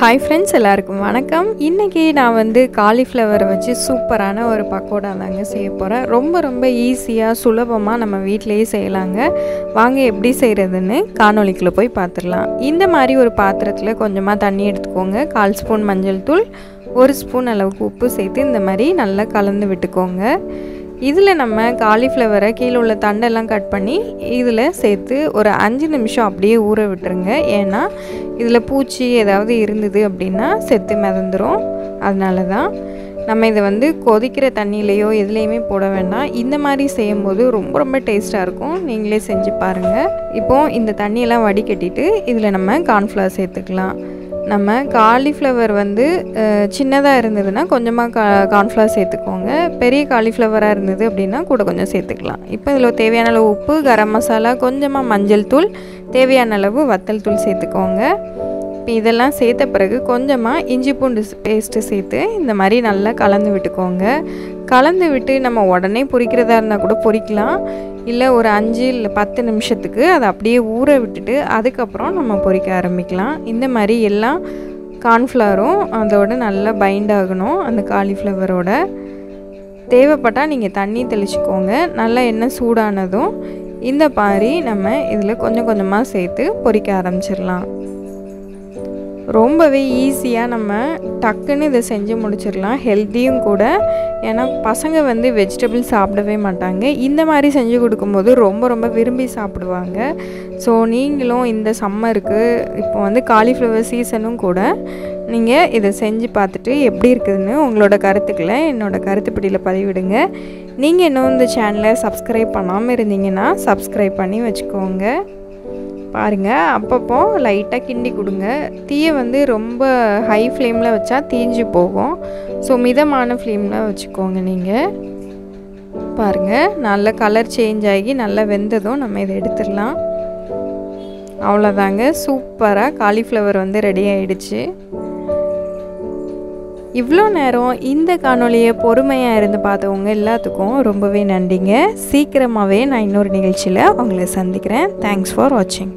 Hi friends, எல்லாருக்கும் வணக்கம். இன்றைக்கி நான் காலிஃப்ளவரை வச்சு சூப்பரான ஒரு பக்கோடா தாங்க செய்ய போகிறேன். ரொம்ப ஈஸியாக சுலபமாக நம்ம வீட்டிலையே செய்யலாங்க. வாங்க எப்படி செய்கிறதுன்னு காணொளிக்குள்ளே போய் பார்த்துடலாம். இந்த மாதிரி ஒரு பாத்திரத்தில் கொஞ்சமாக தண்ணி எடுத்துக்கோங்க. 1/4 ஸ்பூன் மஞ்சள் தூள், 1 ஸ்பூன் அளவுக்கு உப்பு சேர்த்து இந்த மாதிரி நல்லா கலந்து விட்டுக்கோங்க. இதில் நம்ம காலிஃப்ளவரை கீழே உள்ள தண்டெல்லாம் கட் பண்ணி இதில் சேர்த்து ஒரு 5 நிமிஷம் அப்படியே ஊற விட்டுருங்க. ஏன்னா இதில் பூச்சி ஏதாவது இருந்தது அப்படின்னா செத்து மிதந்துடும். அதனால தான் நம்ம இதை கொதிக்கிற தண்ணியிலையோ எதுலேயுமே போட வேண்டாம். இந்த மாதிரி செய்யும்போது ரொம்ப டேஸ்ட்டாக இருக்கும். நீங்களே செஞ்சு பாருங்கள். இப்போது இந்த தண்ணியெல்லாம் வடிகட்டிட்டு இதில் நம்ம கார்ன்ஃப்ளவர் சேர்த்துக்கலாம். நம்ம காலிஃப்ளவர் சின்னதாக இருந்ததுன்னா கொஞ்சமாக கார்ன்ஃப்ளவர் சேர்த்துக்கோங்க. பெரிய காலிஃப்ளவராக இருந்தது அப்படின்னா கூட கொஞ்சம் சேர்த்துக்கலாம். இப்போ இதில் தேவையான அளவு உப்பு, கரம் மசாலா, கொஞ்சமாக மஞ்சள் தூள், தேவையான அளவு வத்தல் தூள் சேர்த்துக்கோங்க. இப்போ இதெல்லாம் சேர்த்த பிறகு கொஞ்சமாக இஞ்சி பூண்டு பேஸ்ட்டு சேர்த்து இந்த மாதிரி நல்லா கலந்து விட்டுக்கோங்க. கலந்து விட்டு நம்ம உடனே பொரிக்கிறதா இருந்தால் கூட பொரிக்கலாம். இல்லை ஒரு 5 இல்லை 10 நிமிஷத்துக்கு அதை அப்படியே ஊற விட்டுட்டு அதுக்கப்புறம் நம்ம பொரிக்க ஆரம்பிக்கலாம். இந்த மாதிரி எல்லாம் கார்ன்ஃப்ளவரும் அதோடு நல்லா பைண்ட் ஆகணும். அந்த காலிஃப்ளவரோட தேவைப்பட்டால் நீங்கள் தண்ணி தெளிச்சுக்கோங்க. நல்லா எண்ணெய் சூடானதும் இந்த மாதிரி நம்ம இதில் கொஞ்சம் கொஞ்சமாக சேர்த்து பொரிக்க ஆரம்பிச்சிடலாம். ரொம்பவே ஈஸியாக நம்ம டக்குன்னு இதை செஞ்சு முடிச்சிடலாம். ஹெல்த்தியும் கூட. ஏன்னா பசங்க வெஜிடபிள் சாப்பிடவே மாட்டாங்க. இந்த மாதிரி செஞ்சு கொடுக்கும்போது ரொம்ப விரும்பி சாப்பிடுவாங்க. ஸோ நீங்களும் இந்த சம்மருக்கு இப்போ காலிஃப்ளவர் சீசனும் கூட நீங்கள் இதை செஞ்சு பார்த்துட்டு எப்படி இருக்குதுன்னு உங்களோட கருத்துக்களை என்னோடய கருத்துப்படியில் பதிவிடுங்க. நீங்கள் இன்னும் இந்த சேனலை சப்ஸ்கிரைப் பண்ணாமல் இருந்தீங்கன்னா சப்ஸ்கிரைப் பண்ணி வச்சுக்கோங்க. பாருங்கள், அப்பப்போ லைட்டாக கிண்டி கொடுங்க. தீயை ரொம்ப ஹை ஃப்ளேமில் வச்சா தீஞ்சு போகும். ஸோ மிதமான ஃப்ளேமில் வச்சுக்கோங்க. நீங்கள் பாருங்கள், நல்ல கலர் சேஞ்ச் ஆகி நல்லா வெந்ததும் நம்ம இதை எடுத்துடலாம். அவ்வளோதாங்க, சூப்பராக காலிஃப்ளவர் ரெடி ஆகிடுச்சு. இவ்வளோ நேரம் இந்த காணொலியை பொறுமையாக இருந்து பார்த்தவங்க எல்லாத்துக்கும் ரொம்பவே நன்றிங்க. சீக்கிரமாகவே நான் இன்னொரு நிகழ்ச்சியில் உங்களை சந்திக்கிறேன். தேங்க்ஸ் ஃபார் வாட்சிங்.